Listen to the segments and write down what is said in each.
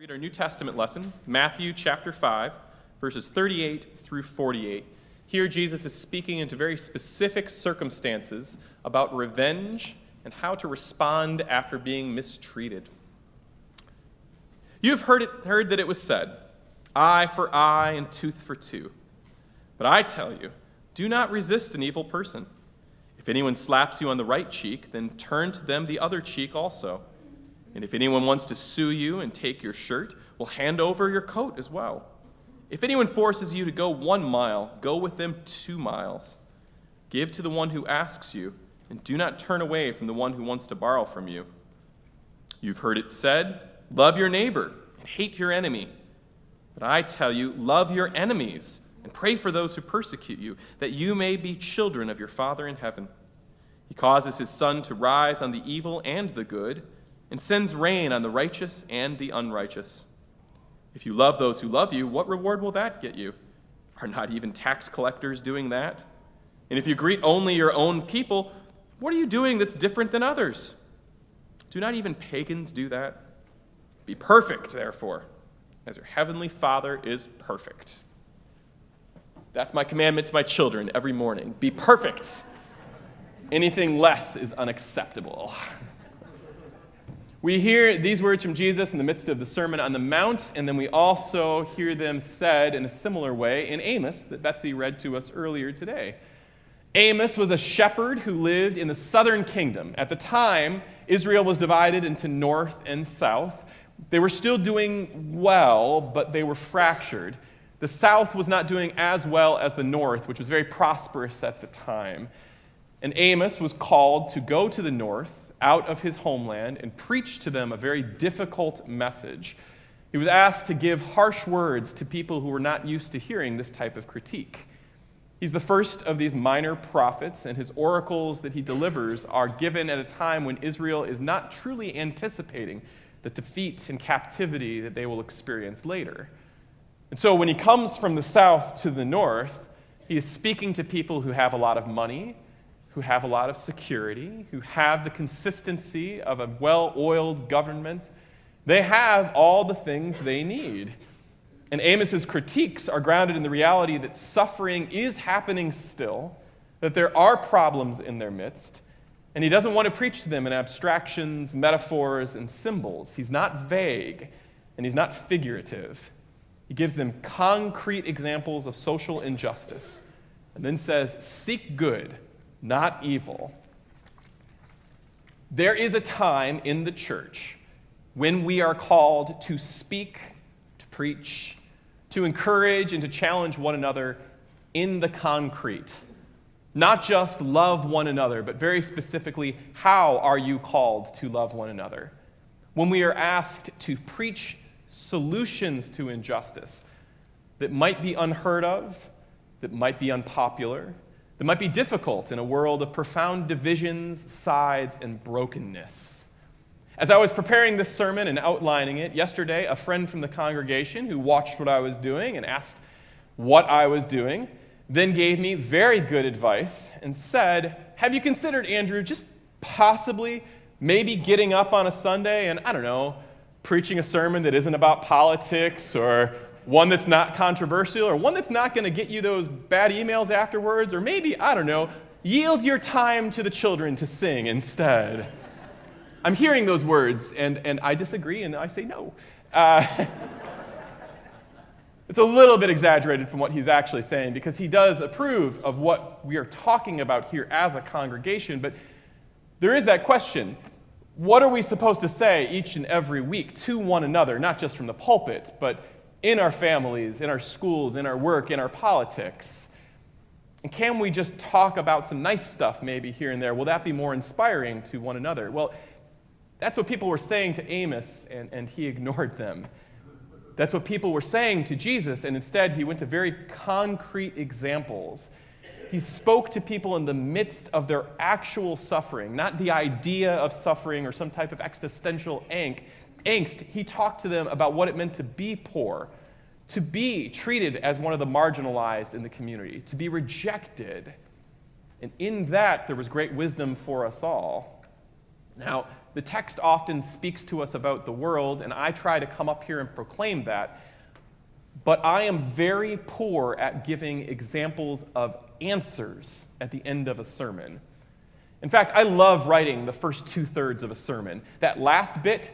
Read our New Testament lesson, Matthew chapter 5, verses 38 through 48. Here Jesus is speaking into very specific circumstances about revenge and how to respond after being mistreated. You have heard that it was said, eye for eye and tooth for tooth. But I tell you, do not resist an evil person. If anyone slaps you on the right cheek, then turn to them the other cheek also. And if anyone wants to sue you and take your shirt, well, hand over your coat as well. If anyone forces you to go 1 mile, go with them 2 miles. Give to the one who asks you, and do not turn away from the one who wants to borrow from you. You've heard it said, love your neighbor and hate your enemy. But I tell you, love your enemies and pray for those who persecute you, that you may be children of your Father in heaven. He causes his sun to rise on the evil and the good, and sends rain on the righteous and the unrighteous. If you love those who love you, what reward will that get you? Are not even tax collectors doing that? And if you greet only your own people, what are you doing that's different than others? Do not even pagans do that? Be perfect, therefore, as your heavenly Father is perfect. That's my commandment to my children every morning. Be perfect. Anything less is unacceptable. We hear these words from Jesus in the midst of the Sermon on the Mount, and then we also hear them said in a similar way in Amos that Betsy read to us earlier today. Amos was a shepherd who lived in the southern kingdom. At the time, Israel was divided into north and south. They were still doing well, but they were fractured. The south was not doing as well as the north, which was very prosperous at the time. And Amos was called to go to the north, out of his homeland, and preach to them a very difficult message. He was asked to give harsh words to people who were not used to hearing this type of critique. He's the first of these minor prophets, and his oracles that he delivers are given at a time when Israel is not truly anticipating the defeat and captivity that they will experience later. And so when he comes from the south to the north, he is speaking to people who have a lot of money, who have a lot of security, who have the consistency of a well-oiled government. They have all the things they need. And Amos's critiques are grounded in the reality that suffering is happening still, that there are problems in their midst, and he doesn't want to preach to them in abstractions, metaphors, and symbols. He's not vague, and he's not figurative. He gives them concrete examples of social injustice, and then says, seek good, not evil. There is a time in the church when we are called to speak, to preach, to encourage, and to challenge one another in the concrete. Not just love one another, but very specifically, how are you called to love one another? When we are asked to preach solutions to injustice that might be unheard of, that might be unpopular, that might be difficult in a world of profound divisions, sides, and brokenness. As I was preparing this sermon and outlining it yesterday, a friend from the congregation who watched what I was doing and asked what I was doing, then gave me very good advice and said, have you considered, Andrew, just possibly maybe getting up on a Sunday and, I don't know, preaching a sermon that isn't about politics or one that's not controversial, or one that's not going to get you those bad emails afterwards, or maybe, I don't know, yield your time to the children to sing instead. I'm hearing those words, and I disagree, and I say no. It's a little bit exaggerated from what he's actually saying, because he does approve of what we are talking about here as a congregation, but there is that question. What are we supposed to say each and every week to one another, not just from the pulpit, but in our families, in our schools, in our work, in our politics? And can we just talk about some nice stuff maybe here and there? Will that be more inspiring to one another? Well, that's what people were saying to Amos, and he ignored them. That's what people were saying to Jesus, and instead he went to very concrete examples. He spoke to people in the midst of their actual suffering, not the idea of suffering or some type of existential angst. He talked to them about what it meant to be poor, to be treated as one of the marginalized in the community, to be rejected. And in that, there was great wisdom for us all. Now, The text often speaks to us about the world, and I try to come up here and proclaim that. But I am very poor at giving examples of answers at the end of a sermon. In fact, I love writing the first 2/3 of a sermon. That last bit,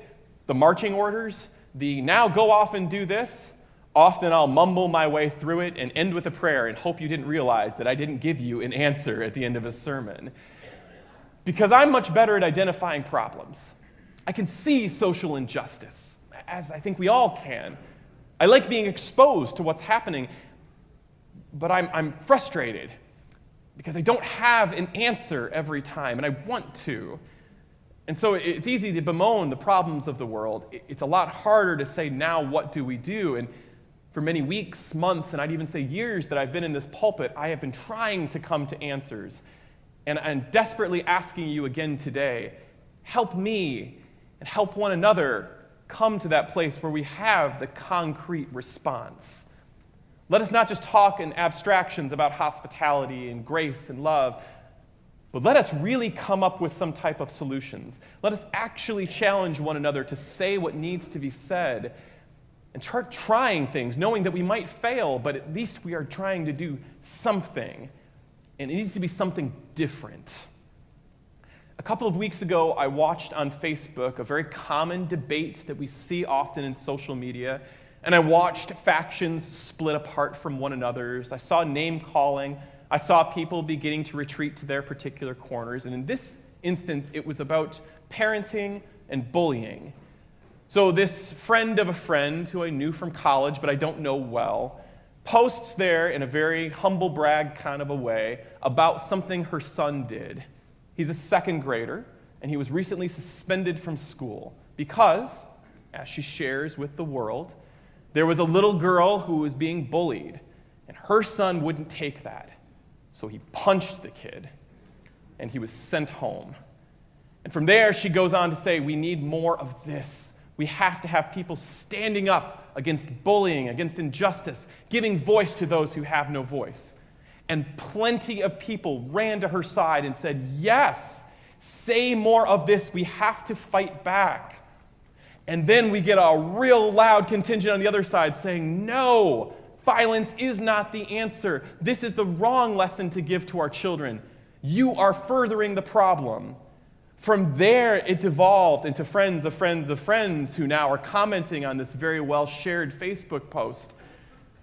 the marching orders, the now go off and do this, often I'll mumble my way through it and end with a prayer and hope you didn't realize that I didn't give you an answer at the end of a sermon. Because I'm much better at identifying problems. I can see social injustice, as I think we all can. I like being exposed to what's happening, but I'm frustrated because I don't have an answer every time, and I want to. And so it's easy to bemoan the problems of the world. It's a lot harder to say, now what do we do? And for many weeks, months, and I'd even say years that I've been in this pulpit, I have been trying to come to answers. And I'm desperately asking you again today, help me and help one another come to that place where we have the concrete response. Let us not just talk in abstractions about hospitality and grace and love, but let us really come up with some type of solutions. Let us actually challenge one another to say what needs to be said and start trying things, knowing that we might fail, but at least we are trying to do something. And it needs to be something different. A couple of weeks ago, I watched on Facebook a very common debate that we see often in social media, and I watched factions split apart from one another's. I saw name-calling. I saw people beginning to retreat to their particular corners, and in this instance, it was about parenting and bullying. So this friend of a friend who I knew from college, but I don't know well, posts there in a very humble brag kind of a way about something her son did. He's a second grader, and he was recently suspended from school because, as she shares with the world, there was a little girl who was being bullied, and her son wouldn't take that. So he punched the kid, and he was sent home. And from there, she goes on to say, we need more of this. We have to have people standing up against bullying, against injustice, giving voice to those who have no voice. And plenty of people ran to her side and said, yes, say more of this. We have to fight back. And then we get a real loud contingent on the other side saying, no, violence is not the answer. This is the wrong lesson to give to our children. You are furthering the problem. From there, it devolved into friends of friends of friends who now are commenting on this very well-shared Facebook post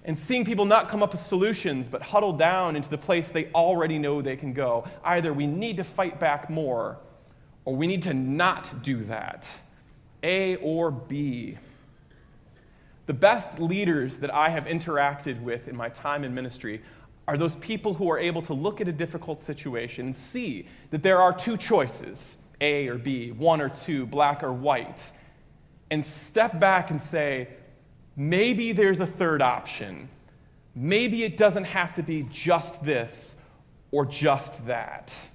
and seeing people not come up with solutions but huddle down into the place they already know they can go. Either we need to fight back more or we need to not do that. A or B. The best leaders that I have interacted with in my time in ministry are those people who are able to look at a difficult situation and see that there are two choices, A or B, one or two, black or white, and step back and say, maybe there's a third option. Maybe it doesn't have to be just this or just that.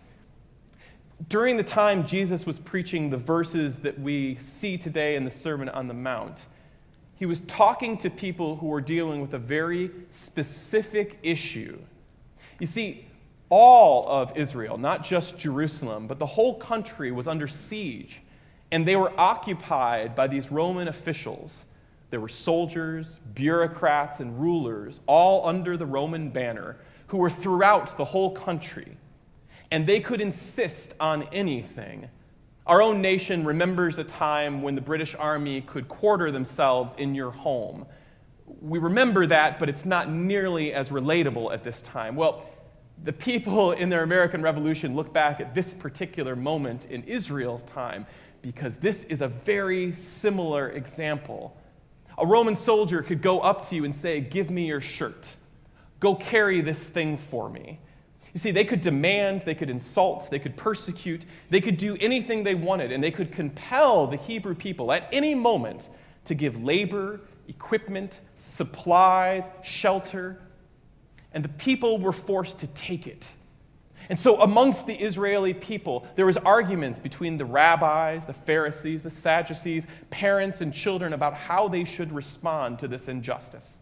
During the time Jesus was preaching the verses that we see today in the Sermon on the Mount, he was talking to people who were dealing with a very specific issue. You see, all of Israel, not just Jerusalem, but the whole country was under siege, and they were occupied by these Roman officials. There were soldiers, bureaucrats, and rulers, all under the Roman banner, who were throughout the whole country, and they could insist on anything. Our own nation remembers a time when the British Army could quarter themselves in your home. We remember that, but it's not nearly as relatable at this time. Well, the people in their American Revolution look back at this particular moment in Israel's time because this is a very similar example. A Roman soldier could go up to you and say, give me your shirt. Go carry this thing for me. You see, they could demand, they could insult, they could persecute, they could do anything they wanted, and they could compel the Hebrew people at any moment to give labor, equipment, supplies, shelter, and the people were forced to take it. And so amongst the Israeli people, there was arguments between the rabbis, the Pharisees, the Sadducees, parents and children about how they should respond to this injustice.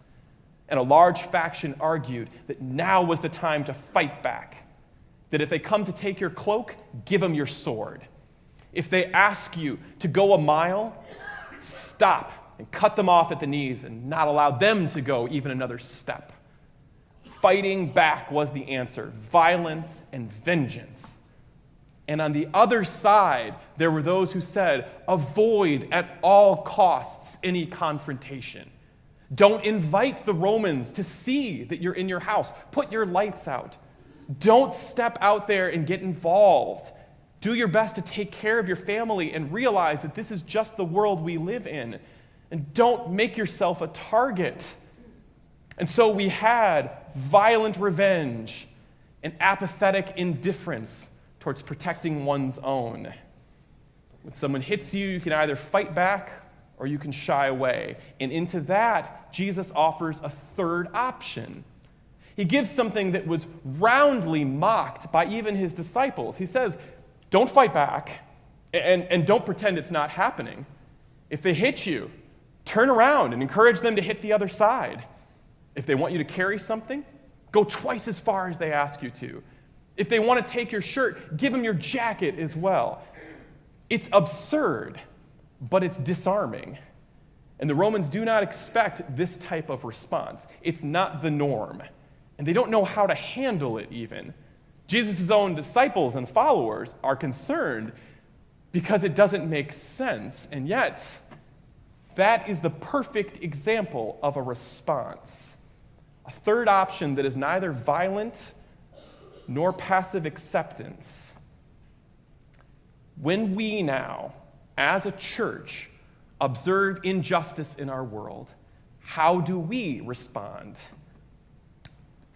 And a large faction argued that now was the time to fight back. That if they come to take your cloak, give them your sword. If they ask you to go a mile, stop and cut them off at the knees and not allow them to go even another step. Fighting back was the answer, violence and vengeance. And on the other side, there were those who said, avoid at all costs any confrontation. Don't invite the Romans to see that you're in your house. Put your lights out. Don't step out there and get involved. Do your best to take care of your family and realize that this is just the world we live in. And don't make yourself a target. And so we had violent revenge and apathetic indifference towards protecting one's own. When someone hits you, you can either fight back or you can shy away. And into that, Jesus offers a third option. He gives something that was roundly mocked by even his disciples. He says, don't fight back and don't pretend it's not happening. If they hit you, turn around and encourage them to hit the other side. If they want you to carry something, go twice as far as they ask you to. If they want to take your shirt, give them your jacket as well. It's absurd, but it's disarming. And the Romans do not expect this type of response. It's not the norm. And they don't know how to handle it even. Jesus' own disciples and followers are concerned because it doesn't make sense. And yet, that is the perfect example of a response. A third option that is neither violent nor passive acceptance. When we now, as a church, observe injustice in our world, how do we respond?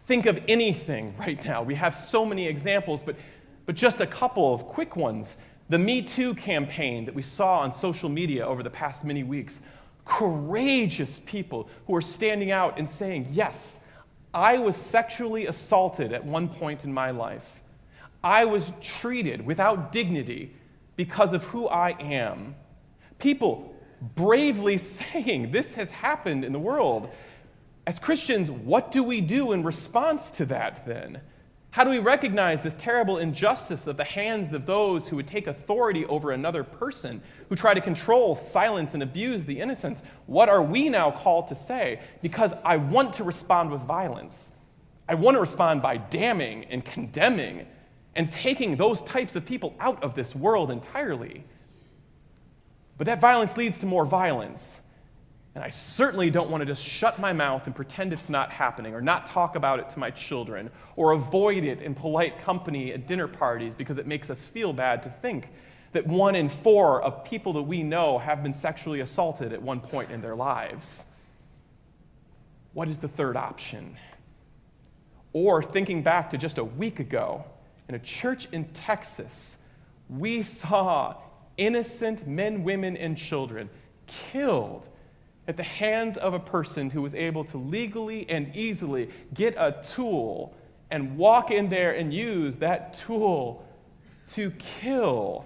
Think of anything right now. We have so many examples, but just a couple of quick ones. The Me Too campaign that we saw on social media over the past many weeks. Courageous people who are standing out and saying, yes, I was sexually assaulted at one point in my life. I was treated without dignity because of who I am. People bravely saying, this has happened in the world. As Christians, what do we do in response to that then? How do we recognize this terrible injustice of the hands of those who would take authority over another person, who try to control, silence, and abuse the innocents? What are we now called to say? Because I want to respond with violence. I want to respond by damning and condemning and taking those types of people out of this world entirely. But that violence leads to more violence. And I certainly don't want to just shut my mouth and pretend it's not happening or not talk about it to my children or avoid it in polite company at dinner parties because it makes us feel bad to think that 1 in 4 of people that we know have been sexually assaulted at one point in their lives. What is the third option? Or thinking back to just a week ago in a church in Texas, we saw innocent men, women, and children killed at the hands of a person who was able to legally and easily get a tool and walk in there and use that tool to kill.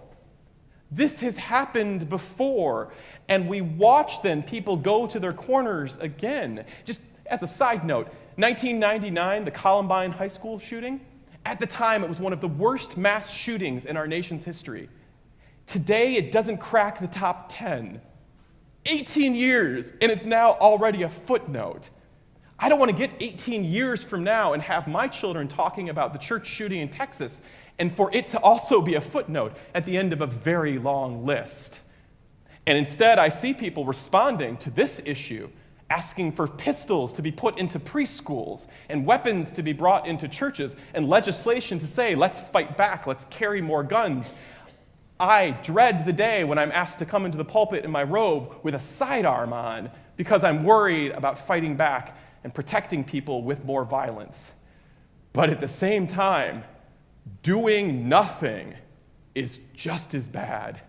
This has happened before, and we watch then people go to their corners again. Just as a side note, 1999, the Columbine High School shooting, at the time it was one of the worst mass shootings in our nation's history. Today it doesn't crack the top 10. 18 years, and it's now already a footnote. I don't want to get 18 years from now and have my children talking about the church shooting in Texas and for it to also be a footnote at the end of a very long list. And instead, I see people responding to this issue, asking for pistols to be put into preschools and weapons to be brought into churches and legislation to say, let's fight back, let's carry more guns. I dread the day when I'm asked to come into the pulpit in my robe with a sidearm on because I'm worried about fighting back and protecting people with more violence. But at the same time, doing nothing is just as bad.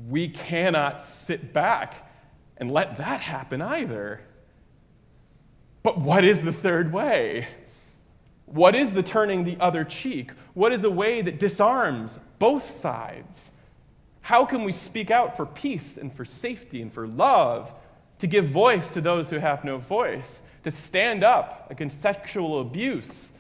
We cannot sit back and let that happen either. But what is the third way? What is the turning the other cheek? What is a way that disarms both sides? How can we speak out for peace and for safety and for love, to give voice to those who have no voice, to stand up against sexual abuse?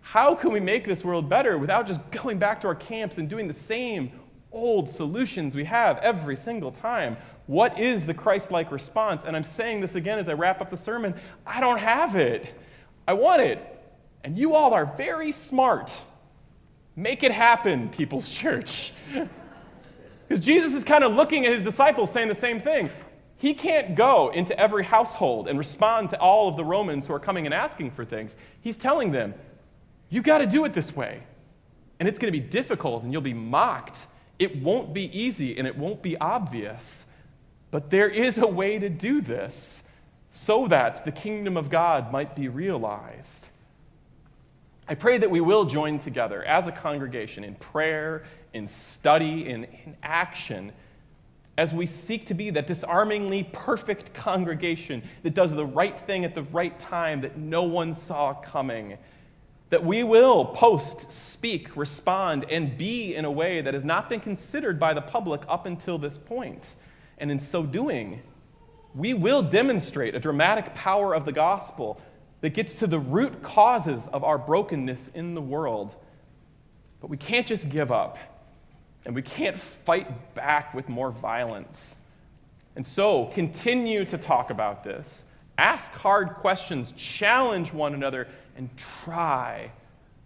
How can we make this world better without just going back to our camps and doing the same old solutions we have every single time. What is the Christ-like response? And I'm saying this again as I wrap up the sermon. I don't have it. I want it. And you all are very smart. Make it happen, People's Church. Because Jesus is kind of looking at his disciples saying the same thing. He can't go into every household and respond to all of the Romans who are coming and asking for things. He's telling them, you got to do it this way. And it's going to be difficult and you'll be mocked. It won't be easy and it won't be obvious. But there is a way to do this so that the kingdom of God might be realized. I pray that we will join together as a congregation in prayer, in study, in action, as we seek to be that disarmingly perfect congregation that does the right thing at the right time that no one saw coming. That we will post, speak, respond, and be in a way that has not been considered by the public up until this point. And in so doing, we will demonstrate a dramatic power of the gospel that gets to the root causes of our brokenness in the world. But we can't just give up, and we can't fight back with more violence. And so, continue to talk about this. Ask hard questions, challenge one another, and try.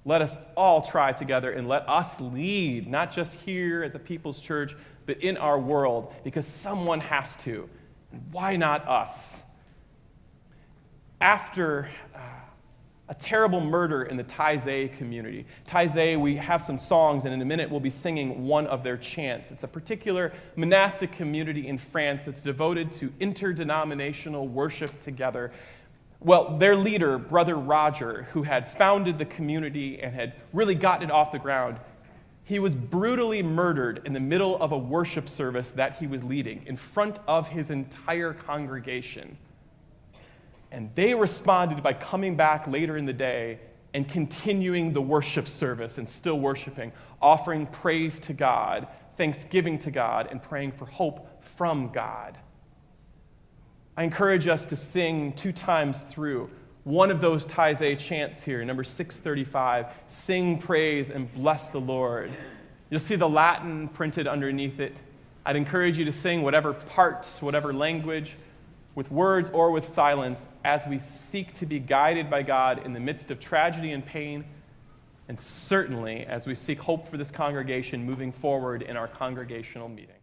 Let us all try together, and let us lead, not just here at the People's Church, but in our world, because someone has to. And why not us? After a terrible murder in the Taizé community. Taizé, we have some songs, and in a minute we'll be singing one of their chants. It's a particular monastic community in France that's devoted to interdenominational worship together. Well, their leader, Brother Roger, who had founded the community and had really gotten it off the ground, he was brutally murdered in the middle of a worship service that he was leading in front of his entire congregation. And they responded by coming back later in the day and continuing the worship service and still worshiping, offering praise to God, thanksgiving to God, and praying for hope from God. I encourage us to sing 2 times through one of those Taizé chants here, number 635, sing praise and bless the Lord. You'll see the Latin printed underneath it. I'd encourage you to sing whatever parts, whatever language, with words or with silence, as we seek to be guided by God in the midst of tragedy and pain, and certainly as we seek hope for this congregation moving forward in our congregational meeting.